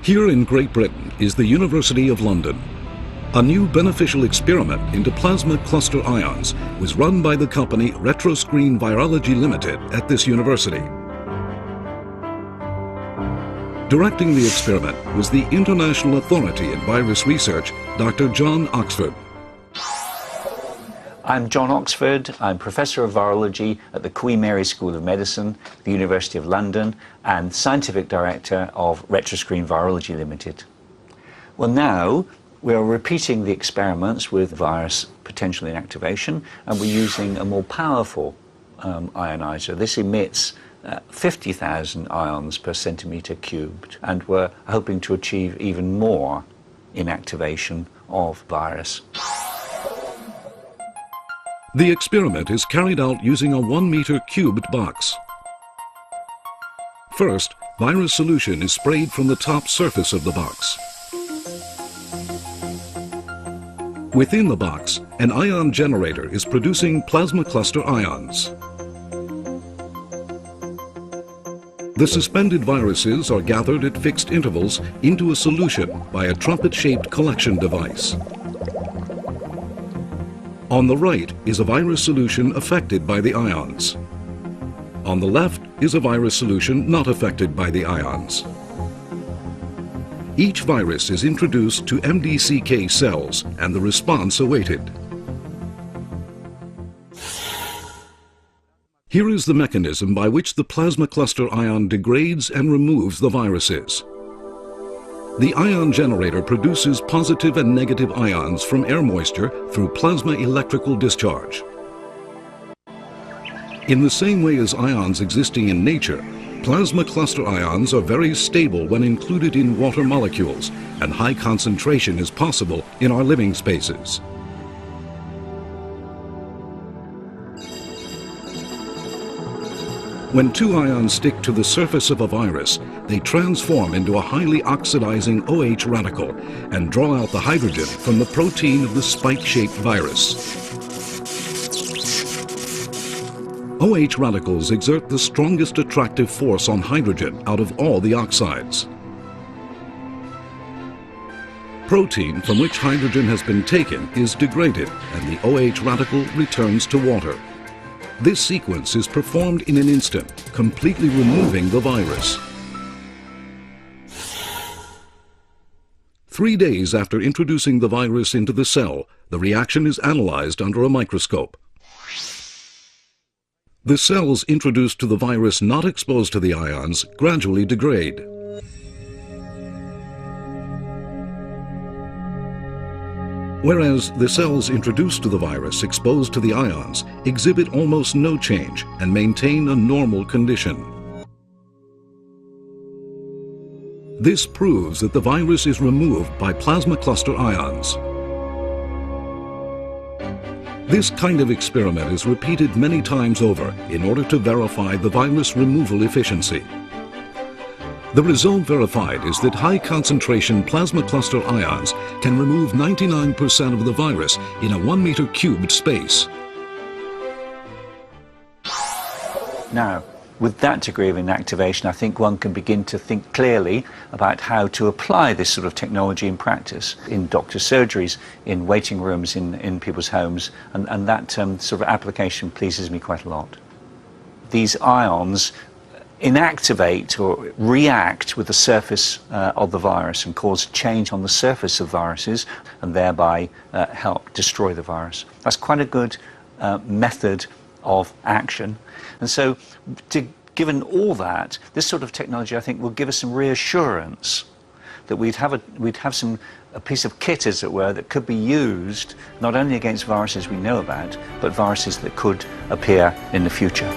Here in Great Britain is the University of London. A new beneficial experiment into plasma cluster ions was run by the company Retroscreen Virology Limited at this university. Directing the experiment was the International Authority in Virus Research, Dr. John Oxford. I'm John Oxford. I'm Professor of Virology at the Queen Mary School of Medicine, the University of London, and Scientific Director of Retroscreen Virology Limited. Well, now we are repeating the experiments with virus potential inactivation, and we're using a more powerful ionizer. This emits 50,000 ions per centimetre cubed, and we're hoping to achieve even more inactivation of virus. The experiment is carried out using a 1-meter cubed box. First, virus solution is sprayed from the top surface of the box. Within the box, an ion generator is producing plasma cluster ions. The suspended viruses are gathered at fixed intervals into a solution by a trumpet-shaped collection device. On the right is a virus solution affected by the ions. On the left is a virus solution not affected by the ions. Each virus is introduced to MDCK cells and the response awaited. Here is the mechanism by which the plasma cluster ion degrades and removes the viruses. The ion generator produces positive and negative ions from air moisture through plasma electrical discharge. In the same way as ions existing in nature, plasma cluster ions are very stable when included in water molecules, and high concentration is possible in our living spaces. When two ions stick to the surface of a virus, they transform into a highly oxidizing OH radical and draw out the hydrogen from the protein of the spike-shaped virus. OH radicals exert the strongest attractive force on hydrogen out of all the oxides. Protein from which hydrogen has been taken is degraded, and the OH radical returns to water. This sequence is performed in an instant, completely removing the virus. 3 days after introducing the virus into the cell, the reaction is analyzed under a microscope. The cells introduced to the virus not exposed to the ions gradually degrade. Whereas the cells introduced to the virus exposed to the ions exhibit almost no change and maintain a normal condition. This proves that the virus is removed by plasma cluster ions. This kind of experiment is repeated many times over in order to verify the virus removal efficiency. The result verified is that high-concentration plasma cluster ions can remove 99% of the virus in a 1-meter cubed space. Now, with that degree of inactivation, I think one can begin to think clearly about how to apply this sort of technology in practice, in doctor surgeries, in waiting rooms, in people's homes, and that sort of application pleases me quite a lot. These ions inactivate or react with the surface of the virus and cause change on the surface of viruses and thereby help destroy the virus. That's quite a good method of action. And so, given all that, this sort of technology, I think, will give us some reassurance that we'd have a piece of kit, as it were, that could be used not only against viruses we know about, but viruses that could appear in the future.